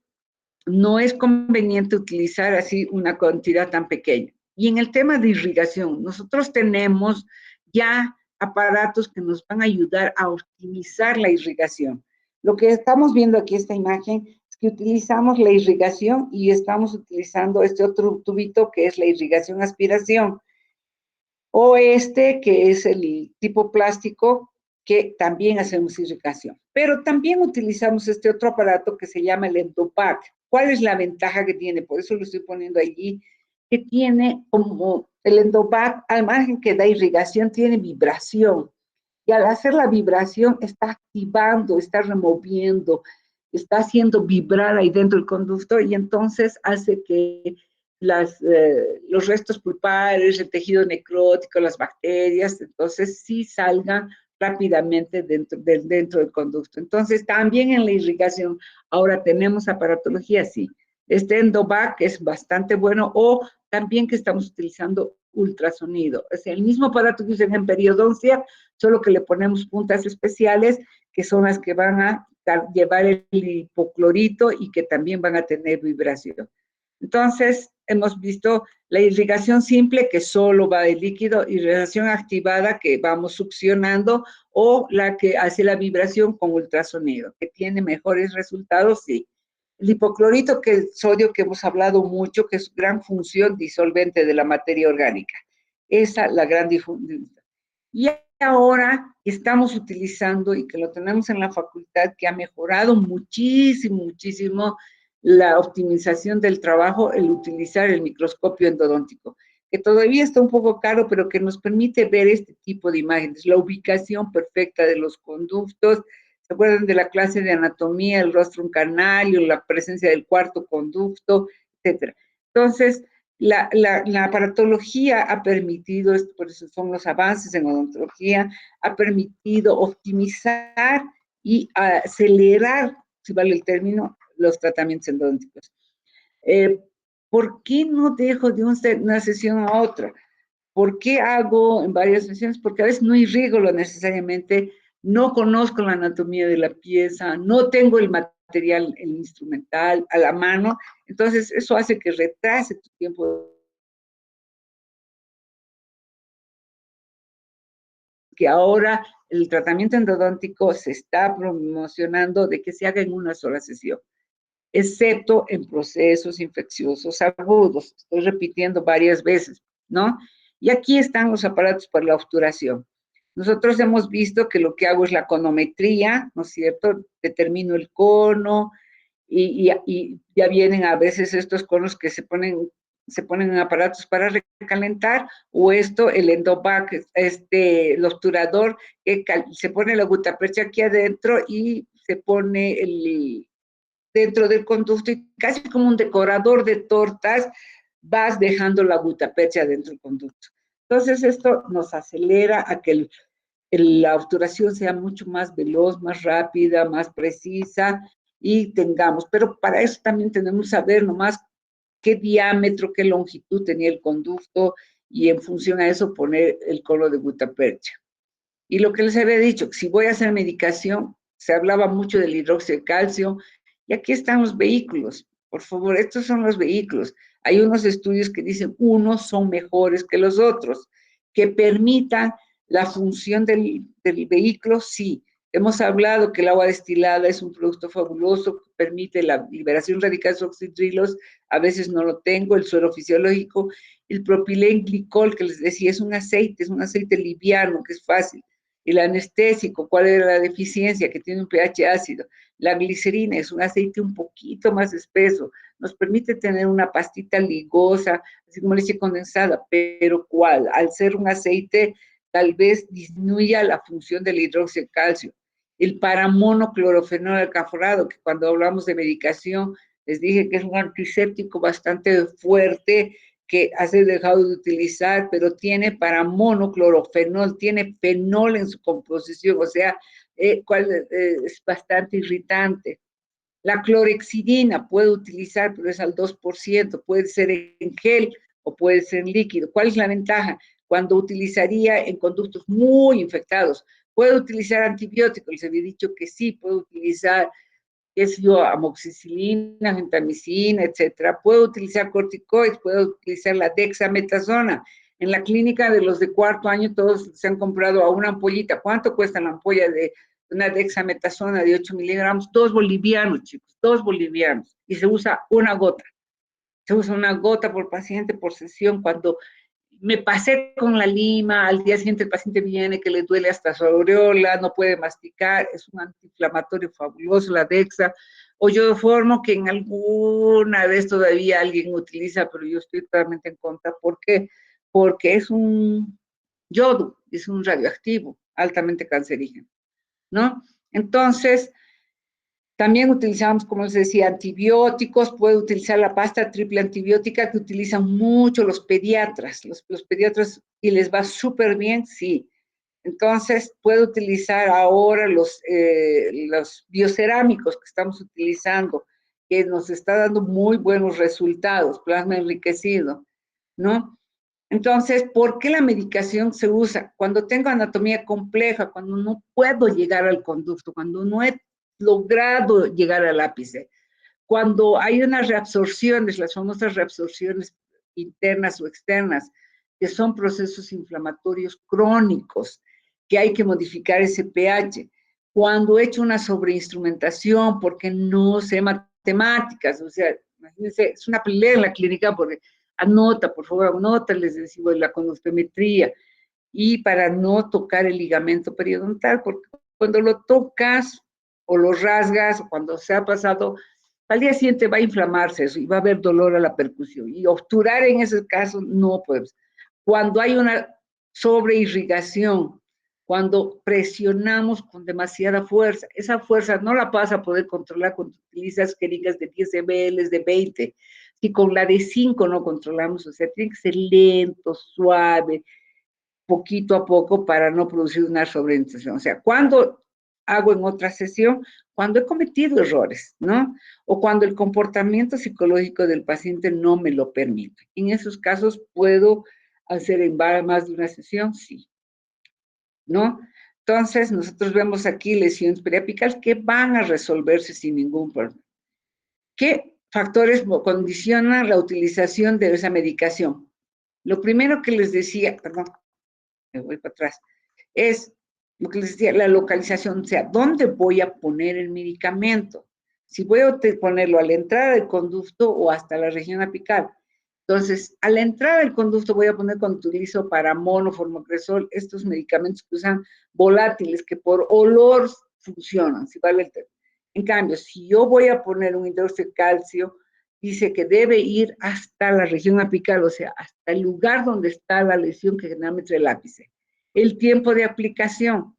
no es conveniente utilizar así una cantidad tan pequeña. Y en el tema de irrigación, nosotros tenemos ya aparatos que nos van a ayudar a optimizar la irrigación. Lo que estamos viendo aquí, esta imagen, es que utilizamos la irrigación y estamos utilizando este otro tubito que es la irrigación aspiración. o este que es el tipo plástico, que también hacemos irrigación. Pero también utilizamos este otro aparato que se llama el Endopack. ¿Cuál es la ventaja que tiene? Por eso lo estoy poniendo allí, que tiene como el Endopack, al margen que da irrigación, tiene vibración. Y al hacer la vibración está activando, está removiendo, está haciendo vibrar ahí dentro del conducto y entonces hace que los restos pulpares, el tejido necrótico, las bacterias, entonces sí salgan rápidamente dentro del conducto. Entonces, también en la irrigación, ahora tenemos aparatología, sí. Este Endovac es bastante bueno, o también que estamos utilizando ultrasonido. Es el mismo aparato que usan en periodoncia, solo que le ponemos puntas especiales, que son las que van a llevar el hipoclorito y que también van a tener vibración. Entonces, hemos visto la irrigación simple, que solo va de líquido, irrigación activada, que vamos succionando, o la que hace la vibración con ultrasonido, que tiene mejores resultados, sí. El hipoclorito, que es sodio, que hemos hablado mucho, que es gran función disolvente de la materia orgánica. Esa la gran difusión. Y ahora estamos utilizando, y que lo tenemos en la facultad, que ha mejorado muchísimo, muchísimo la optimización del trabajo, el utilizar el microscopio endodóntico, que todavía está un poco caro, pero que nos permite ver este tipo de imágenes, la ubicación perfecta de los conductos. ¿Se acuerdan de la clase de anatomía, el rostrum canario, la presencia del cuarto conducto, etcétera? Entonces, la aparatología ha permitido, por eso son los avances en odontología, ha permitido optimizar y acelerar, si vale el término, los tratamientos endodónticos. Eh, ¿Por qué no dejo de una sesión a otra? ¿Por qué hago en varias sesiones? Porque a veces no irrigo lo necesariamente, no conozco la anatomía de la pieza, no tengo el material, el instrumental a la mano, entonces eso hace que retrase tu tiempo, que ahora el tratamiento endodóntico se está promocionando de que se haga en una sola sesión, excepto en procesos infecciosos agudos. Estoy repitiendo varias veces, ¿no? Y aquí están los aparatos para la obturación. Nosotros hemos visto que lo que hago es la conometría, ¿no es cierto? Determino el cono y ya vienen a veces estos conos que se ponen en aparatos para recalentar, o esto, el endovac, el obturador, que se pone la gutapercha aquí adentro y se pone dentro del conducto, y casi como un decorador de tortas, vas dejando la gutapercha dentro del conducto. Entonces, esto nos acelera a que la obturación sea mucho más veloz, más rápida, más precisa, y tengamos, pero para eso también tenemos que saber nomás qué diámetro, qué longitud tenía el conducto, y en función a eso poner el cono de gutapercha. Y lo que les había dicho, si voy a hacer medicación, se hablaba mucho del hidróxido de calcio, y aquí están los vehículos. Por favor, estos son los vehículos. Hay unos estudios que dicen unos son mejores que los otros, que permitan la función del vehículo, sí. Hemos hablado que el agua destilada es un producto fabuloso, que permite la liberación radical de oxidrilos, a veces no lo tengo, el suero fisiológico, el propilenglicol, que les decía, es un aceite liviano, que es fácil. El anestésico, ¿cuál era la deficiencia? Que tiene un pH ácido. La glicerina es un aceite un poquito más espeso, nos permite tener una pastita ligosa, así como leche condensada, pero ¿cuál? Al ser un aceite, tal vez disminuya la función del hidróxido de calcio. El paramonoclorofenol alcanforado, que cuando hablamos de medicación, les dije que es un antiséptico bastante fuerte, que has dejado de utilizar, pero tiene paramonoclorofenol, tiene fenol en su composición, o sea, es bastante irritante. La clorexidina puede utilizar, pero es al 2%, puede ser en gel o puede ser en líquido. ¿Cuál es la ventaja? Cuando utilizaría en conductos muy infectados, ¿puedo utilizar antibióticos? Les había dicho que sí, puedo utilizar, qué es yo, amoxicilina, gentamicina, etcétera. Puedo utilizar corticoides, puedo utilizar la dexametasona. En la clínica de los de cuarto año todos se han comprado a una ampollita. ¿Cuánto cuesta la ampolla de una dexametasona de 8 miligramos? 2 bolivianos, chicos, 2 bolivianos. Y se usa una gota. Se usa una gota por paciente por sesión cuando me pasé con la lima, al día siguiente el paciente viene que le duele hasta su aureola, no puede masticar, es un antiinflamatorio fabuloso, la Dexa, o yo formo que en alguna vez todavía alguien utiliza, pero yo estoy totalmente en contra. ¿Por qué? Porque es un yodo, es un radioactivo altamente cancerígeno, ¿no? Entonces, también utilizamos, como les decía, antibióticos, puede utilizar la pasta triple antibiótica que utilizan mucho los pediatras. Los pediatras, y les va súper bien, sí. Entonces, puede utilizar ahora los biocerámicos que estamos utilizando, que nos está dando muy buenos resultados, plasma enriquecido, ¿no? Entonces, ¿por qué la medicación se usa? Cuando tengo anatomía compleja, cuando no puedo llegar al conducto, cuando no he logrado llegar al ápice, cuando hay unas reabsorciones, las famosas reabsorciones internas o externas, que son procesos inflamatorios crónicos, que hay que modificar ese pH. Cuando he hecho una sobreinstrumentación porque no sé matemáticas, o sea, imagínense, es una pelea en la clínica porque anota, por favor, anota, les decimos la conductometría, y para no tocar el ligamento periodontal, porque cuando lo tocas o lo rasgas, o cuando se ha pasado, al día siguiente va a inflamarse eso y va a haber dolor a la percusión. Y obturar en ese caso no puedes. Cuando hay una sobreirrigación, cuando presionamos con demasiada fuerza, esa fuerza no la vas a poder controlar cuando utilizas jeringas de 10 ml, de 20. Si con la de 5 no controlamos, o sea, tiene que ser lento, suave, poquito a poco para no producir una sobreintención. O sea, cuando hago en otra sesión, cuando he cometido errores, ¿no? O cuando el comportamiento psicológico del paciente no me lo permite. En esos casos, ¿puedo hacer en más de una sesión? Sí, ¿no? Entonces, nosotros vemos aquí lesiones periapicales que van a resolverse sin ningún problema. ¿Qué factores condicionan la utilización de esa medicación? Lo primero que les decía, perdón, me voy para atrás, es lo que les decía, la localización, o sea, ¿dónde voy a poner el medicamento? Si voy a ponerlo a la entrada del conducto o hasta la región apical. Entonces, a la entrada del conducto voy a poner cuando utilizo paramono, formocresol, estos medicamentos que usan volátiles que por olor funcionan, si vale el tema. En cambio, si yo voy a poner un hidróxido de calcio, dice que debe ir hasta la región apical, o sea, hasta el lugar donde está la lesión que generalmente es el ápice. El tiempo de aplicación.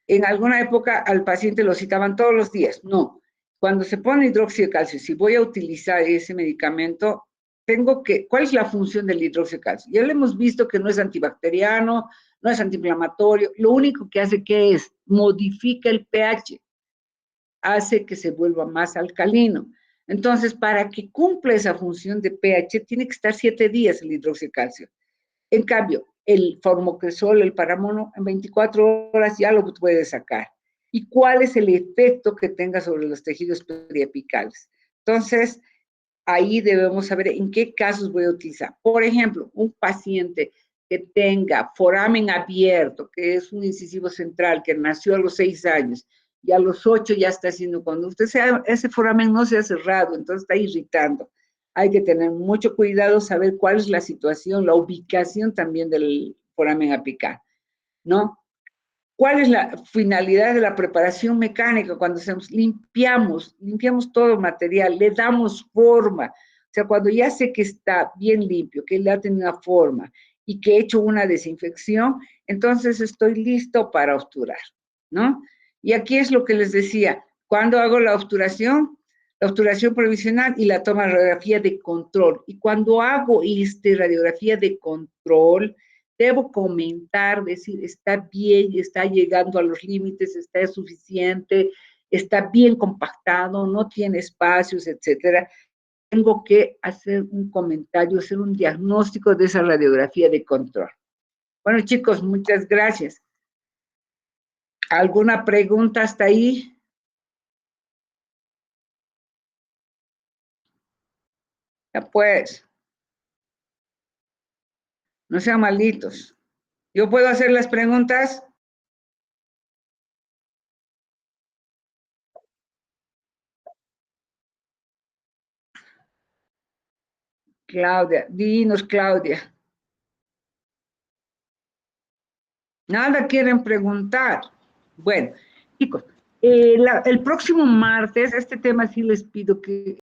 En alguna época al paciente lo citaban todos los días. No. Cuando se pone hidróxido de calcio, si voy a utilizar ese medicamento, tengo que, ¿cuál es la función del hidróxido de calcio? Ya lo hemos visto que no es antibacteriano, no es antiinflamatorio, lo único que hace que es, modifica el pH, hace que se vuelva más alcalino. Entonces, para que cumpla esa función de pH, tiene que estar 7 días el hidróxido de calcio. En cambio, el formocresol, el paramono, en 24 horas ya lo puede sacar. ¿Y cuál es el efecto que tenga sobre los tejidos periapicales? Entonces, ahí debemos saber en qué casos voy a utilizar. Por ejemplo, un paciente que tenga foramen abierto, que es un incisivo central, que nació a los 6 años y a los 8 ya está haciendo conducta, ese foramen no se ha cerrado, entonces está irritando. Hay que tener mucho cuidado, saber cuál es la situación, la ubicación también del foramen apical, ¿no? ¿Cuál es la finalidad de la preparación mecánica? Cuando hacemos, limpiamos todo el material, le damos forma. O sea, cuando ya sé que está bien limpio, que le ha tenido una forma y que he hecho una desinfección, entonces estoy listo para obturar, ¿no? Y aquí es lo que les decía, cuando hago la obturación provisional y la toma de radiografía de control. Y cuando hago radiografía de control, debo comentar, decir, está bien, está llegando a los límites, está suficiente, está bien compactado, no tiene espacios, etcétera. Tengo que hacer un comentario, hacer un diagnóstico de esa radiografía de control. Bueno, chicos, muchas gracias. ¿Alguna pregunta hasta ahí? Ya pues, no sean malditos. ¿Yo puedo hacer las preguntas? Claudia, dinos, Claudia. Nada quieren preguntar. Bueno, chicos, el próximo martes, este tema sí les pido que